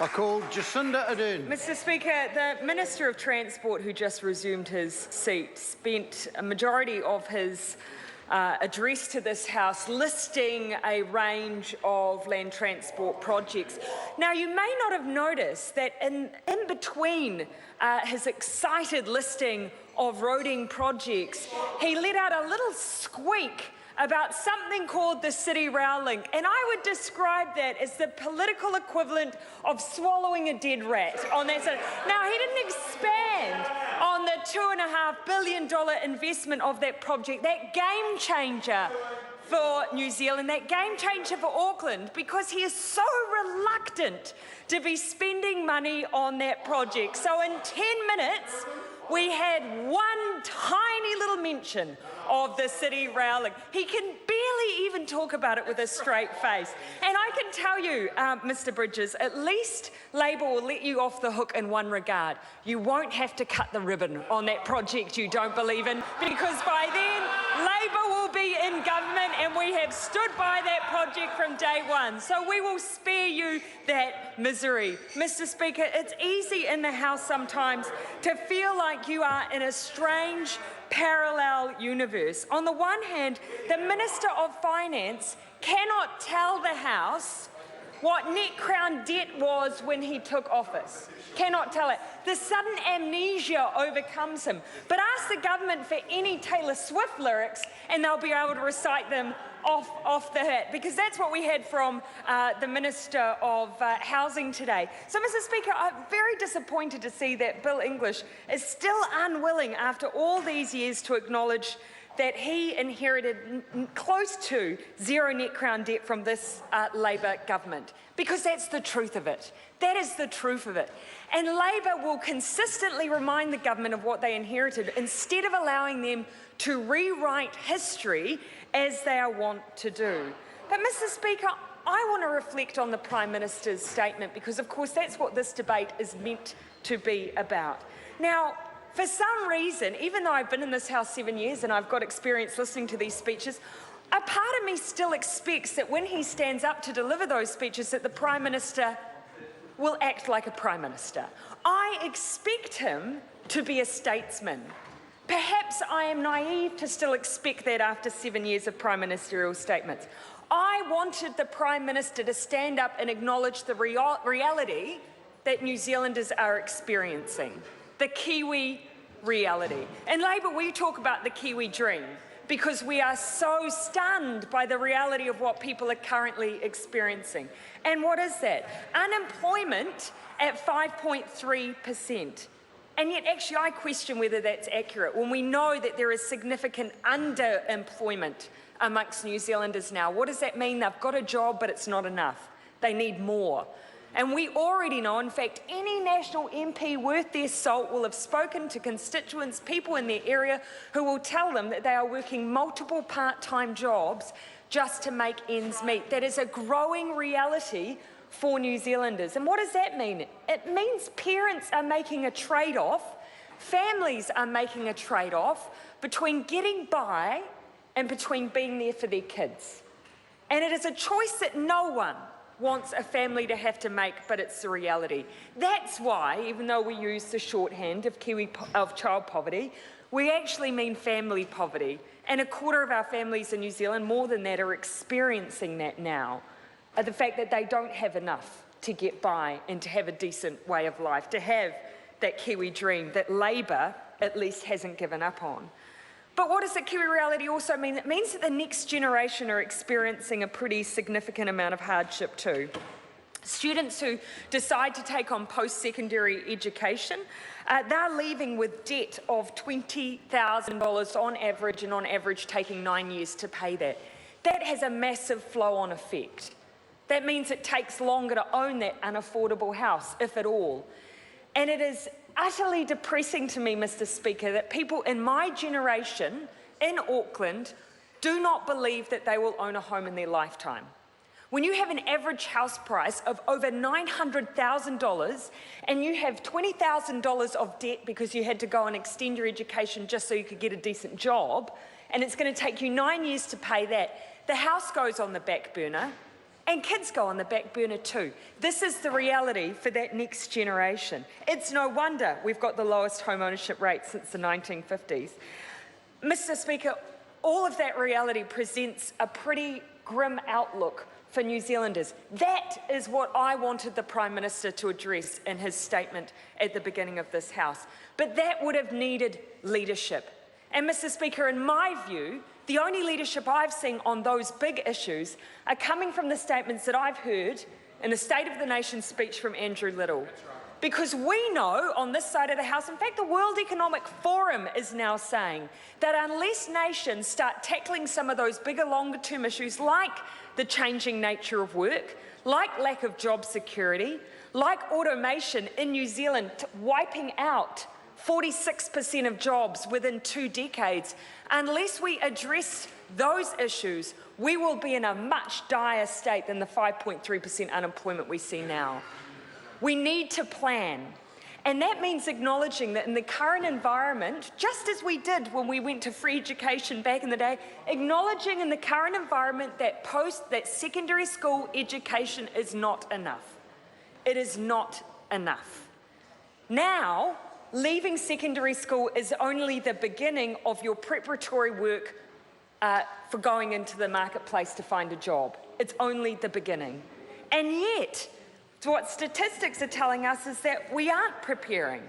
I call Jacinda Ardern. Mr Speaker, the Minister of Transport, who just resumed his seat, spent a majority of his address to this House listing a range of land transport projects. Now, you may not have noticed that in between his excited listing of roading projects, he let out a little squeak about something called the City Rail Link, and I would describe that as the political equivalent of swallowing a dead rat on that side. Now, he didn't expand on the $2.5 billion investment of that project, that game changer for New Zealand, that game changer for Auckland, because he is so reluctant to be spending money on that project. So in 10 minutes, we had one tiny little mention of the City Rail Link. He can barely even talk about it with a straight face. And I can tell you, Mr Bridges, at least Labor will let you off the hook in one regard. You won't have to cut the ribbon on that project you don't believe in, because by then Labor will be in government and we have stood by that project from day one. So we will spare you that misery. Mr Speaker, it's easy in the House sometimes to feel like you are in a strange parallel universe. On the one hand, the Minister of Finance cannot tell the House what net crown debt was when he took office. Cannot tell it. The sudden amnesia overcomes him. But ask the government for any Taylor Swift lyrics and they'll be able to recite them off the hat, because that's what we had from the Minister of Housing today. So, Mr Speaker, I'm very disappointed to see that Bill English is still unwilling, after all these years, to acknowledge that he inherited close to zero net crown debt from this Labor government, because that's the truth of it. That is the truth of it. And Labor will consistently remind the government of what they inherited instead of allowing them to rewrite history as they are wont to do. But, Mr Speaker, I want to reflect on the Prime Minister's statement, because, of course, that's what this debate is meant to be about. Now, for some reason, even though I've been in this House 7 years and I've got experience listening to these speeches, a part of me still expects that when he stands up to deliver those speeches, that the Prime Minister will act like a Prime Minister. I expect him to be a statesman. Perhaps I am naive to still expect that after 7 years of Prime Ministerial statements. I wanted the Prime Minister to stand up and acknowledge the reality that New Zealanders are experiencing. The Kiwi reality. In Labor, we talk about the Kiwi dream because we are so stunned by the reality of what people are currently experiencing. And what is that? Unemployment at 5.3%. And yet, actually, I question whether that's accurate when we know that there is significant underemployment amongst New Zealanders now. What does that mean? They've got a job, but it's not enough. They need more. And we already know, in fact, any National MP worth their salt will have spoken to constituents, people in their area, who will tell them that they are working multiple part-time jobs just to make ends meet. That is a growing reality for New Zealanders. And what does that mean? It means parents are making a trade-off, families are making a trade-off between getting by and between being there for their kids. And it is a choice that no one wants a family to have to make, but it's the reality. That's why, even though we use the shorthand of child poverty, we actually mean family poverty. And a quarter of our families in New Zealand, more than that, are experiencing that now. The fact that they don't have enough to get by and to have a decent way of life, to have that Kiwi dream that Labor at least hasn't given up on. But what does the Kiwi reality also mean? It means that the next generation are experiencing a pretty significant amount of hardship too. Students who decide to take on post-secondary education, they're leaving with debt of $20,000 on average, and on average taking 9 years to pay that. That has a massive flow-on effect. That means it takes longer to own that unaffordable house, if at all. And it is utterly depressing to me, Mr Speaker, that people in my generation in Auckland do not believe that they will own a home in their lifetime. When you have an average house price of over $900,000 and you have $20,000 of debt because you had to go and extend your education just so you could get a decent job, and it's going to take you 9 years to pay that, the house goes on the back burner. And kids go on the back burner too. This is the reality for that next generation. It's no wonder we've got the lowest home ownership rate since the 1950s. Mr. Speaker, all of that reality presents a pretty grim outlook for New Zealanders. That is what I wanted the Prime Minister to address in his statement at the beginning of this House. But that would have needed leadership. And Mr. Speaker, in my view, the only leadership I've seen on those big issues are coming from the statements that I've heard in the State of the Nation speech from Andrew Little. Because we know on this side of the House, in fact, the World Economic Forum is now saying that unless nations start tackling some of those bigger, longer-term issues like the changing nature of work, like lack of job security, like automation in New Zealand wiping out 46% of jobs within 2 decades, unless we address those issues, we will be in a much dire state than the 5.3% unemployment we see now. We need to plan. And that means acknowledging that in the current environment, just as we did when we went to free education back in the day, acknowledging in the current environment that secondary school education is not enough. It is not enough. Now, leaving secondary school is only the beginning of your preparatory work for going into the marketplace to find a job. It's only the beginning. And yet, what statistics are telling us is that we aren't preparing.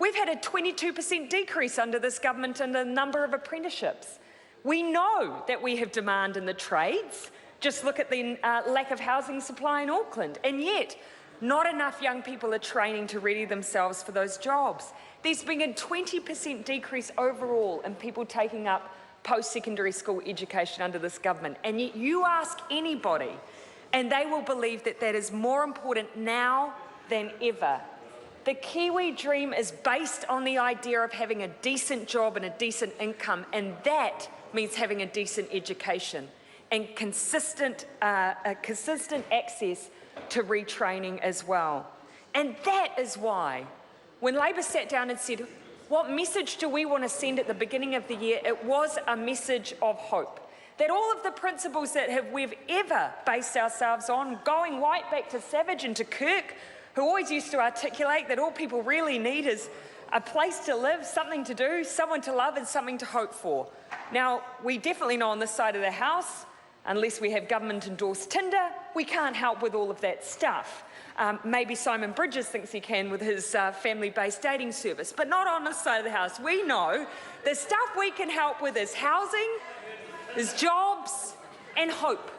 We've had a 22% decrease under this government in the number of apprenticeships. We know that we have demand in the trades. Just look at the lack of housing supply in Auckland. And yet, not enough young people are training to ready themselves for those jobs. There's been a 20% decrease overall in people taking up post-secondary school education under this government. And yet you ask anybody, and they will believe that that is more important now than ever. The Kiwi dream is based on the idea of having a decent job and a decent income, and that means having a decent education and consistent access to retraining as well. And that is why, when Labor sat down and said, what message do we want to send at the beginning of the year? It was a message of hope. That all of the principles that we've ever based ourselves on, going right back to Savage and to Kirk, who always used to articulate that all people really need is a place to live, something to do, someone to love, and something to hope for. Now, we definitely know on this side of the House, unless we have government-endorsed Tinder, we can't help with all of that stuff. Maybe Simon Bridges thinks he can with his family-based dating service, but not on this side of the House. We know the stuff we can help with is housing, is jobs, and hope.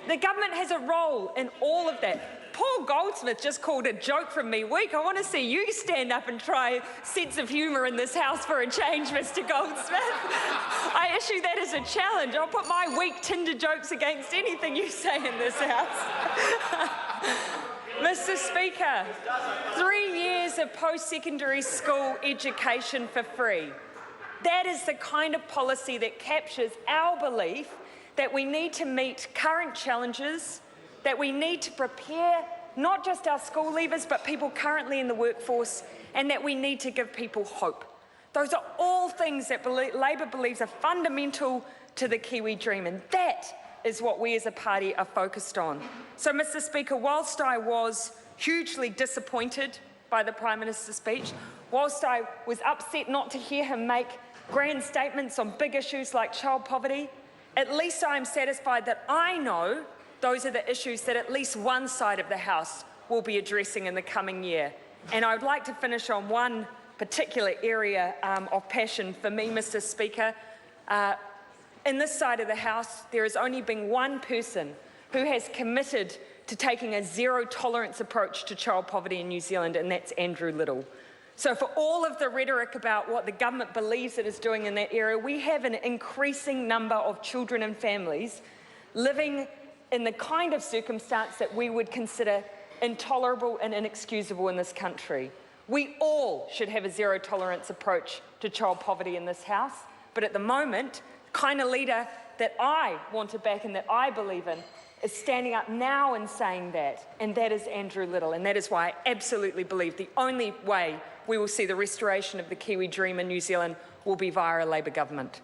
The government has a role in all of that. Paul Goldsmith just called a joke from me weak. I want to see you stand up and try sense of humour in this House for a change, Mr. Goldsmith. I issue that as a challenge. I'll put my weak Tinder jokes against anything you say in this House. Mr. Speaker, 3 years of post-secondary school education for free. That is the kind of policy that captures our belief that we need to meet current challenges, that we need to prepare not just our school leavers, but people currently in the workforce, and that we need to give people hope. Those are all things that Labor believes are fundamental to the Kiwi dream, and that is what we as a party are focused on. So, Mr. Speaker, whilst I was hugely disappointed by the Prime Minister's speech, whilst I was upset not to hear him make grand statements on big issues like child poverty, at least I am satisfied that I know those are the issues that at least one side of the House will be addressing in the coming year. And I would like to finish on one particular area of passion for me, Mr. Speaker. In this side of the House, there has only been one person who has committed to taking a zero-tolerance approach to child poverty in New Zealand, and that's Andrew Little. So for all of the rhetoric about what the government believes it is doing in that area, we have an increasing number of children and families living in the kind of circumstance that we would consider intolerable and inexcusable in this country. We all should have a zero-tolerance approach to child poverty in this House, but at the moment, the kind of leader that I want to back and that I believe in is standing up now and saying that, and that is Andrew Little, and that is why I absolutely believe the only way we will see the restoration of the Kiwi dream in New Zealand will be via a Labor government.